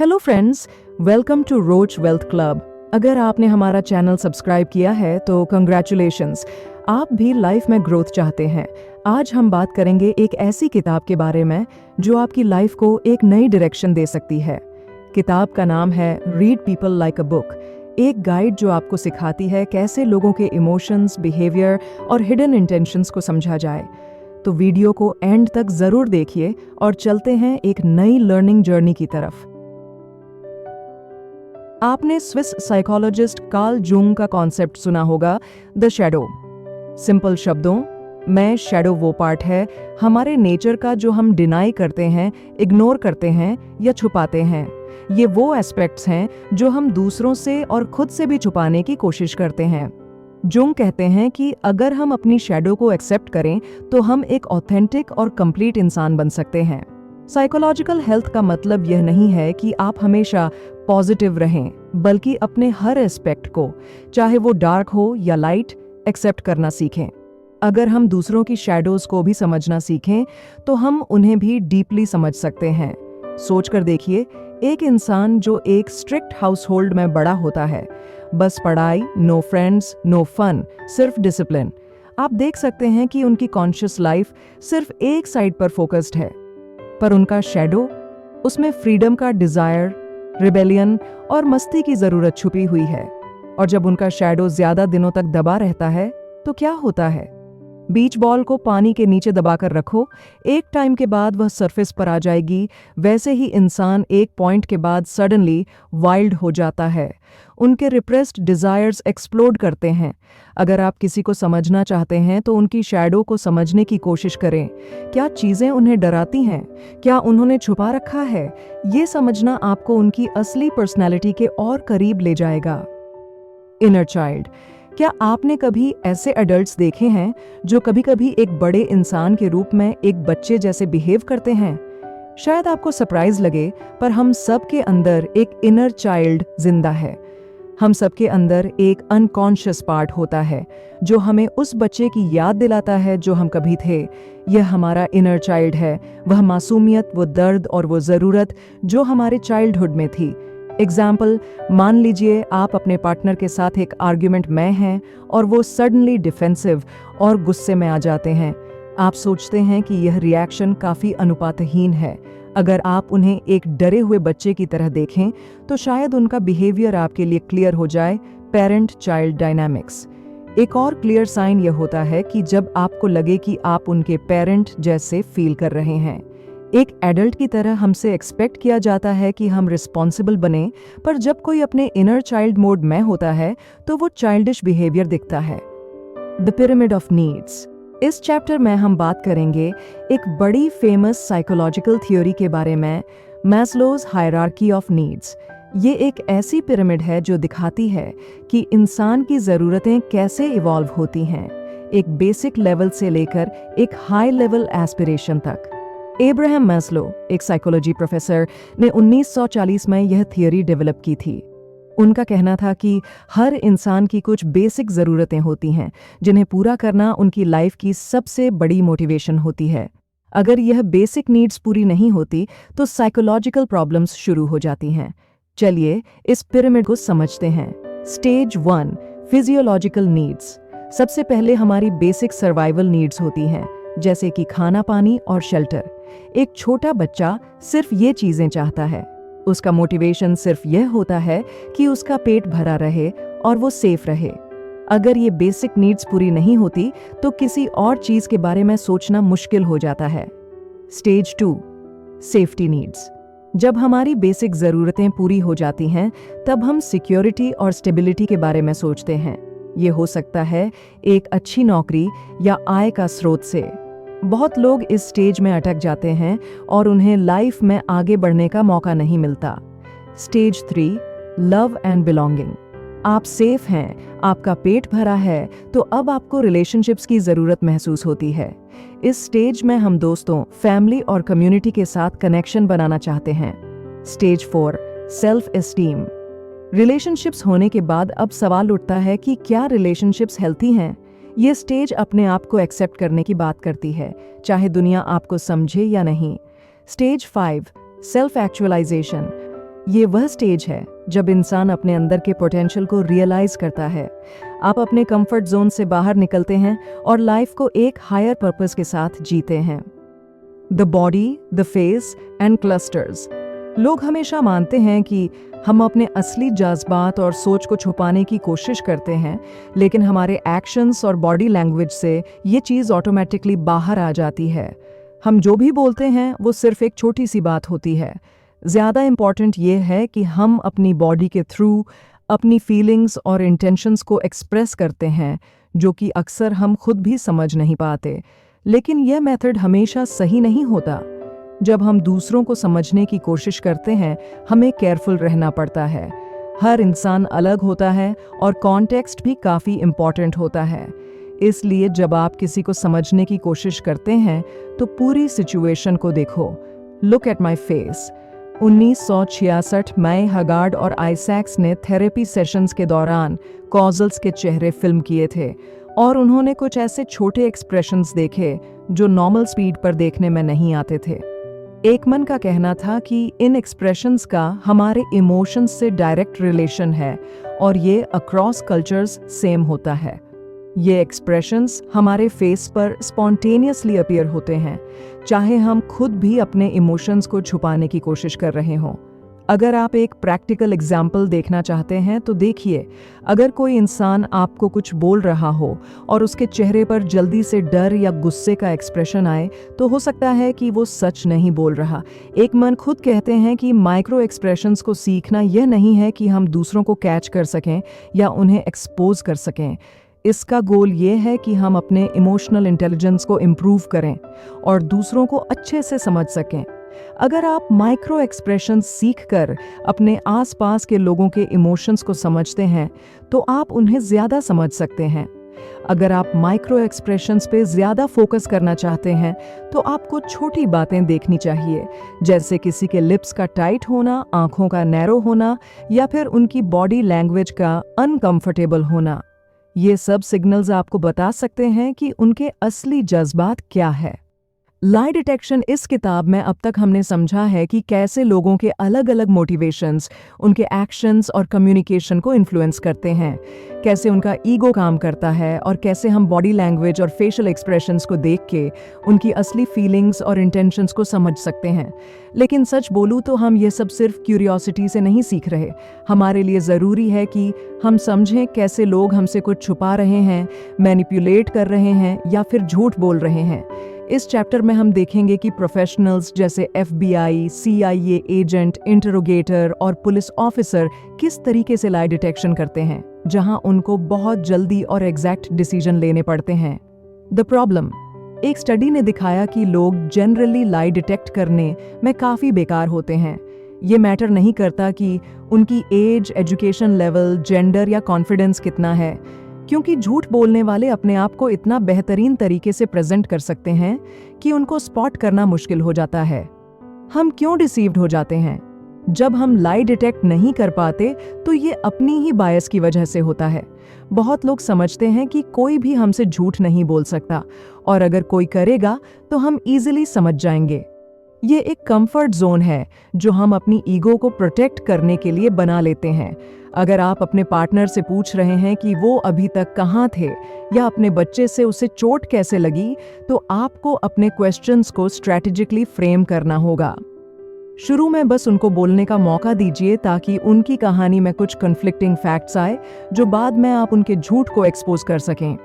Hello friends, welcome to Roach Wealth Club. अगर आपने हमारा चैनल सब्सक्राइब किया है तो कंग्रेचुलेशंस, आप भी लाइफ में ग्रोथ चाहते हैं। आज हम बात करेंगे एक ऐसी किताब के बारे में जो आपकी लाइफ को एक नई डायरेक्शन दे सकती है। किताब का नाम है read people like a book, एक गाइड जो आपको सिखाती है कैसे लोगों के इमोशंस, बिहेवियर और हिडन इंटेंशंस को समझा जाए। तो वीडियो को एंड तक जरूर देखिए और चलते हैं एक नई लर्निंग जर्नी की तरफ। आपने स्विस साइकोलॉजिस्ट कार्ल जुंग का कॉन्सेप्ट सुना होगा, द शैडो। सिंपल शब्दों में, शैडो वो पार्ट है हमारे नेचर का जो हम डिनाई करते हैं, इग्नोर करते हैं या छुपाते हैं। ये वो एस्पेक्ट्स हैं जो हम दूसरों से और खुद से भी छुपाने की कोशिश करते हैं। जुंग कहते हैं कि अगर हम अपनी शैडो को एक्सेप्ट करें तो हम एक ऑथेंटिक और कंप्लीट इंसान बन सकते हैं। साइकोलॉजिकल हेल्थ का मतलब यह नहीं है कि आप हमेशा पॉजिटिव रहें, बल्कि अपने हर एस्पेक्ट को, चाहे वो डार्क हो या लाइट, एक्सेप्ट करना सीखें। अगर हम दूसरों की शैडोज को भी समझना सीखें तो हम उन्हें भी डीपली समझ सकते हैं। सोचकर देखिए, एक इंसान जो एक स्ट्रिक्ट हाउस होल्ड में बड़ा होता है, बस पढ़ाई, नो फ्रेंड्स, नो फन, सिर्फ डिसिप्लिन। आप देख सकते हैं कि उनकी कॉन्शियस लाइफ सिर्फ एक साइड पर फोकस्ड है, पर उनका शैडो, उसमें फ्रीडम का डिजायर, रिबेलियन और मस्ती की जरूरत छुपी हुई है। और जब उनका शैडो ज्यादा दिनों तक दबा रहता है तो क्या होता है? बीच बॉल को पानी के नीचे दबाकर रखो, एक टाइम के बाद वह सरफेस पर आ जाएगी। वैसे ही इंसान एक पॉइंट के बाद सडनली वाइल्ड हो जाता है। उनके रिप्रेस्ड डिजायर्स एक्सप्लोड करते हैं। अगर आप किसी को समझना चाहते हैं तो उनकी शैडो को समझने की कोशिश करें। क्या चीजें उन्हें डराती हैं? क्या उन्होंने छुपा रखा है? ये समझना आपको उनकी असली पर्सनैलिटी के और करीब ले जाएगा। Inner child. क्या आपने कभी ऐसे एडल्ट्स देखे हैं जो कभी-कभी एक बड़े इंसान के रूप में एक बच्चे जैसे बिहेव करते हैं? शायद आपको सरप्राइज लगे, पर हम सब के अंदर एक इनर चाइल्ड जिंदा है। हम सबके अंदर एक अनकॉन्शियस पार्ट होता है जो हमें उस बच्चे की याद दिलाता है जो हम कभी थे। यह हमारा इनर चाइल्ड है, वह मासूमियत, वो दर्द और वो ज़रूरत जो हमारे चाइल्डहुड में थी। एग्जाम्पल, मान लीजिए आप अपने पार्टनर के साथ एक आर्ग्यूमेंट में हैं और वो सडनली डिफेंसिव और गुस्से में आ जाते हैं। आप सोचते हैं कि यह रिएक्शन काफ़ी अनुपातहीन है। अगर आप उन्हें एक डरे हुए बच्चे की तरह देखें तो शायद उनका बिहेवियर आपके लिए क्लियर हो जाए। Parent child dynamics. एक और क्लियर साइन यह होता है कि जब आपको लगे कि आप उनके पेरेंट जैसे फील कर रहे हैं। एक एडल्ट की तरह हमसे एक्सपेक्ट किया जाता है कि हम रिस्पॉन्सिबल बने, पर जब कोई अपने इनर चाइल्ड मोड में होता है तो वो चाइल्डिश बिहेवियर दिखता है। The pyramid of needs. इस चैप्टर में हम बात करेंगे एक बड़ी फेमस साइकोलॉजिकल थ्योरी के बारे में, मैस्लोज हायरार्की ऑफ नीड्स। ये एक ऐसी पिरामिड है जो दिखाती है कि इंसान की ज़रूरतें कैसे इवॉल्व होती हैं, एक बेसिक लेवल से लेकर एक हाई लेवल एस्पिरेशन तक। एब्राहम मैस्लो, एक साइकोलॉजी प्रोफेसर, ने 1940 में यह थियरी डेवलप की थी। उनका कहना था कि हर इंसान की कुछ बेसिक ज़रूरतें होती हैं जिन्हें पूरा करना उनकी लाइफ की सबसे बड़ी मोटिवेशन होती है। अगर यह बेसिक नीड्स पूरी नहीं होती तो साइकोलॉजिकल प्रॉब्लम्स शुरू हो जाती हैं। चलिए इस पिरामिड को समझते हैं। Stage 1, physiological needs. सबसे पहले हमारी बेसिक सर्वाइवल नीड्स होती हैं, जैसे कि खाना, पानी और शेल्टर। एक छोटा बच्चा सिर्फ ये चीजें चाहता है। उसका मोटिवेशन सिर्फ यह होता है कि उसका पेट भरा रहे और वो सेफ रहे। अगर ये बेसिक नीड्स पूरी नहीं होती तो किसी और चीज के बारे में सोचना मुश्किल हो जाता है। Stage 2, safety needs. जब हमारी बेसिक जरूरतें पूरी हो जाती हैं तब हम सिक्योरिटी और स्टेबिलिटी के बारे में सोचते हैं। ये हो सकता है एक अच्छी नौकरी या आय का स्रोत से। बहुत लोग इस स्टेज में अटक जाते हैं और उन्हें लाइफ में आगे बढ़ने का मौका नहीं मिलता। Stage 3, love and belonging. आप सेफ हैं, आपका पेट भरा है, तो अब आपको रिलेशनशिप्स की जरूरत महसूस होती है। इस स्टेज में हम दोस्तों, फैमिली और कम्युनिटी के साथ कनेक्शन बनाना चाहते हैं। Stage 4, self esteem. रिलेशनशिप्स होने के बाद अब सवाल उठता है कि क्या रिलेशनशिप्स हेल्थी हैं? ये स्टेज अपने आप को एक्सेप्ट करने की बात करती है, चाहे दुनिया आपको समझे या नहीं। Stage 5, self actualization. ये वह स्टेज है जब इंसान अपने अंदर के पोटेंशियल को रियलाइज करता है। आप अपने कंफर्ट जोन से बाहर निकलते हैं और लाइफ को एक हायर पर्पस के साथ जीते हैं। The body, the face and clusters. लोग हमेशा मानते हैं कि हम अपने असली जज्बात और सोच को छुपाने की कोशिश करते हैं, लेकिन हमारे एक्शंस और बॉडी लैंग्वेज से ये चीज़ ऑटोमेटिकली बाहर आ जाती है। हम जो भी बोलते हैं वो सिर्फ एक छोटी सी बात होती है। ज़्यादा इम्पॉर्टेंट ये है कि हम अपनी बॉडी के थ्रू अपनी फीलिंग्स और इंटेंशंस को एक्सप्रेस करते हैं, जो कि अक्सर हम खुद भी समझ नहीं पाते। लेकिन यह मेथड हमेशा सही नहीं होता। जब हम दूसरों को समझने की कोशिश करते हैं, हमें केयरफुल रहना पड़ता है। हर इंसान अलग होता है और कॉन्टेक्स्ट भी काफ़ी इम्पॉर्टेंट होता है। इसलिए जब आप किसी को समझने की कोशिश करते हैं तो पूरी सिचुएशन को देखो। Look at my face. 1966 में हगार्ड और आइसैक्स ने थेरेपी सेशंस के दौरान कॉजल्स के चेहरे फिल्म किए थे और उन्होंने कुछ ऐसे छोटे एक्सप्रेशंस देखे जो नॉर्मल स्पीड पर देखने में नहीं आते थे। एकमन का कहना था कि इन एक्सप्रेशंस का हमारे इमोशंस से डायरेक्ट रिलेशन है और ये अक्रॉस कल्चर्स सेम होता है। ये एक्सप्रेशंस हमारे फेस पर स्पॉन्टेनियसली अपीयर होते हैं, चाहे हम खुद भी अपने इमोशंस को छुपाने की कोशिश कर रहे हों। अगर आप एक प्रैक्टिकल एग्जाम्पल देखना चाहते हैं तो देखिए, अगर कोई इंसान आपको कुछ बोल रहा हो और उसके चेहरे पर जल्दी से डर या गुस्से का एक्सप्रेशन आए, तो हो सकता है कि वो सच नहीं बोल रहा। एकमन खुद कहते हैं कि माइक्रो एक्सप्रेशंस को सीखना यह नहीं है कि हम दूसरों को कैच कर सकें या उन्हें एक्सपोज कर सकें। इसका गोल ये है कि हम अपने इमोशनल इंटेलिजेंस को इम्प्रूव करें और दूसरों को अच्छे से समझ सकें। अगर आप माइक्रो एक्सप्रेशंस सीखकर अपने आसपास के लोगों के इमोशंस को समझते हैं, तो आप उन्हें ज़्यादा समझ सकते हैं। अगर आप माइक्रो एक्सप्रेशंस पे ज़्यादा फोकस करना चाहते हैं, तो आपको छोटी बातें देखनी चाहिए, जैसे किसी के लिप्स का टाइट होना, आंखों का नैरो होना या फिर उनकी बॉडी लैंग्वेज का अनकंफर्टेबल होना। ये सब सिग्नल्स आपको बता सकते हैं कि उनके असली जज्बात क्या है। लाई डिटेक्शन इस किताब में अब तक हमने समझा है कि कैसे लोगों के अलग अलग मोटिवेशंस उनके एक्शंस और कम्युनिकेशन को इन्फ्लुएंस करते हैं, कैसे उनका ईगो काम करता है और कैसे हम बॉडी लैंग्वेज और फेशियल एक्सप्रेशंस को देख के उनकी असली फीलिंग्स और इंटेंशंस को समझ सकते हैं। लेकिन सच बोलूं तो हम ये सब सिर्फ क्यूरियोसिटी से नहीं सीख रहे। हमारे लिए ज़रूरी है कि हम समझें कैसे लोग हमसे कुछ छुपा रहे हैं, मैनिपुलेट कर रहे हैं या फिर झूठ बोल रहे हैं। इस चैप्टर में हम देखेंगे कि प्रोफेशनल्स जैसे FBI, CIA एजेंट, इंटरोगेटर और पुलिस ऑफिसर किस तरीके से लाई डिटेक्शन करते हैं, जहां उनको बहुत जल्दी और एग्जैक्ट डिसीजन लेने पड़ते हैं। The problem. एक स्टडी ने दिखाया कि लोग जनरली लाई डिटेक्ट करने में काफ़ी बेकार होते हैं। ये मैटर नहीं करता कि उनकी एज, एजुकेशन लेवल, जेंडर या कॉन्फिडेंस कितना है, क्योंकि झूठ बोलने वाले अपने आप को इतना बेहतरीन तरीके से प्रेजेंट कर सकते हैं कि उनको स्पॉट करना मुश्किल हो जाता है। हम क्यों डिसीव्ड हो जाते हैं? जब हम लाई डिटेक्ट नहीं कर पाते तो ये अपनी ही बायस की वजह से होता है। बहुत लोग समझते हैं कि कोई भी हमसे झूठ नहीं बोल सकता और अगर कोई करेगा तो हम इजीली समझ जाएंगे। ये एक कंफर्ट जोन है जो हम अपनी ईगो को प्रोटेक्ट करने के लिए बना लेते हैं। अगर आप अपने पार्टनर से पूछ रहे हैं कि वो अभी तक कहाँ थे या अपने बच्चे से उसे चोट कैसे लगी, तो आपको अपने क्वेश्चंस को स्ट्रैटेजिकली फ्रेम करना होगा। शुरू में बस उनको बोलने का मौका दीजिए ताकि उनकी कहानी में कुछ कन्फ्लिक्टिंग फैक्ट्स आए जो बाद में आप उनके झूठ को एक्सपोज कर सकें।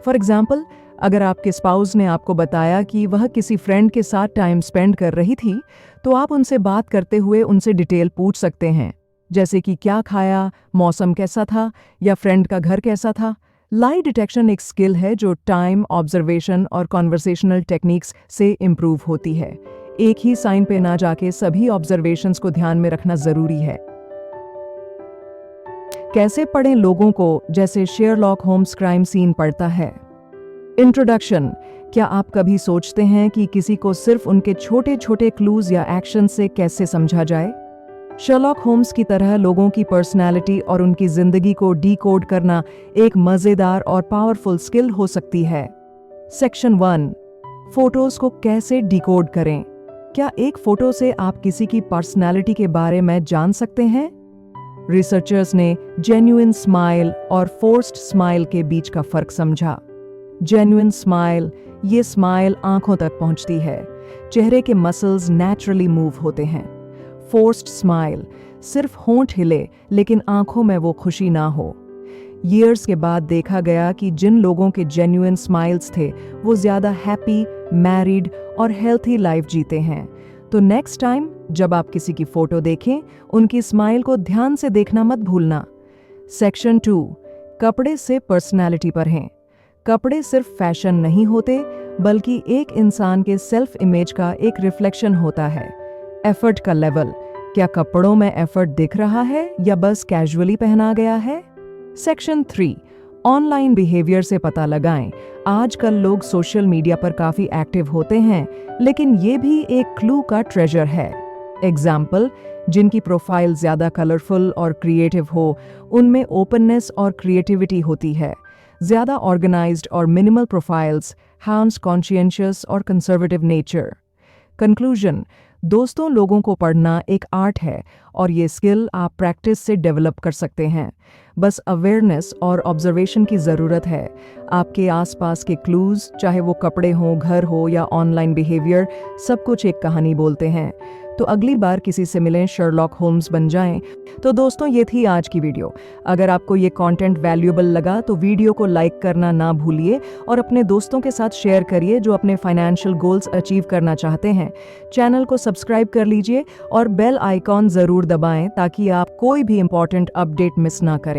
फॉर एग्जाम्पल, अगर आपके स्पाउस ने आपको बताया कि वह किसी फ्रेंड के साथ टाइम स्पेंड कर रही थी, तो आप उनसे बात करते हुए उनसे डिटेल पूछ सकते हैं, जैसे कि क्या खाया, मौसम कैसा था या फ्रेंड का घर कैसा था। लाई डिटेक्शन एक स्किल है जो टाइम, ऑब्जर्वेशन और कॉन्वर्सेशनल टेक्निक्स से इम्प्रूव होती है। एक ही साइन पे ना जाके सभी ऑब्जर्वेशंस को ध्यान में रखना जरूरी है। कैसे पढ़ें लोगों को जैसे शेरलॉक होम्स क्राइम सीन पढ़ता है। इंट्रोडक्शन। क्या आप कभी सोचते हैं कि किसी को सिर्फ उनके छोटे छोटे क्लूज या एक्शन से कैसे समझा जाए? शर्लॉक होम्स की तरह लोगों की पर्सनैलिटी और उनकी जिंदगी को डीकोड करना एक मजेदार और पावरफुल स्किल हो सकती है। सेक्शन 1। फोटोज को कैसे डिकोड करें। क्या एक फोटो से आप किसी की पर्सनालिटी के बारे में जान सकते हैं? रिसर्चर्स ने जेन्युइन स्माइल और फोर्स्ड स्माइल के बीच का फर्क समझा। जेन्युइन स्माइल, ये स्माइल आंखों तक पहुंचती है, चेहरे के मसल्स नेचुरली मूव होते हैं। फोर्स्ड स्माइल, सिर्फ होंठ हिले लेकिन आंखों में वो खुशी ना हो। ईयर्स के बाद देखा गया कि जिन लोगों के जेन्युइन स्माइल्स थे वो ज्यादा हैप्पी, मैरिड और हेल्थी लाइफ जीते हैं। तो नेक्स्ट टाइम जब आप किसी की फोटो देखें, उनकी स्माइल को ध्यान से देखना मत भूलना। सेक्शन 2, कपड़े से पर्सनैलिटी पर हैं। कपड़े सिर्फ फैशन नहीं होते, बल्कि एक इंसान के सेल्फ इमेज का एक रिफ्लेक्शन होता है। एफर्ट का लेवल, क्या कपड़ों में एफर्ट दिख रहा है या बस कैजुअली पहना गया है? सेक्शन 3, ऑनलाइन बिहेवियर से पता लगाएं। आजकल लोग सोशल मीडिया पर काफी एक्टिव होते हैं, लेकिन ये भी एक क्लू का ट्रेजर है। एग्जाम्पल, जिनकी प्रोफाइल ज्यादा कलरफुल और क्रिएटिव हो, उनमें ओपननेस और क्रिएटिविटी होती है। ज्यादा ऑर्गेनाइज्ड और मिनिमल प्रोफाइल्स हार्म्स कॉन्शियंशियस और कंजर्वेटिव नेचर। कंक्लूजन, दोस्तों, लोगों को पढ़ना एक आर्ट है और ये स्किल आप प्रैक्टिस से डेवलप कर सकते हैं। बस अवेयरनेस और ऑब्जर्वेशन की ज़रूरत है। आपके आसपास के क्लूज, चाहे वो कपड़े हों, घर हो या ऑनलाइन बिहेवियर, सब कुछ एक कहानी बोलते हैं। तो अगली बार किसी से मिलें, शर्लॉक होम्स बन जाएं। तो दोस्तों, ये थी आज की वीडियो। अगर आपको ये कंटेंट वैल्यूएबल लगा तो वीडियो को लाइक करना ना भूलिए और अपने दोस्तों के साथ शेयर करिए जो अपने फाइनेंशियल गोल्स अचीव करना चाहते हैं। चैनल को सब्सक्राइब कर लीजिए और बेल आइकॉन ज़रूर दबाएं ताकि आप कोई भी इंपॉर्टेंट अपडेट मिस ना करें।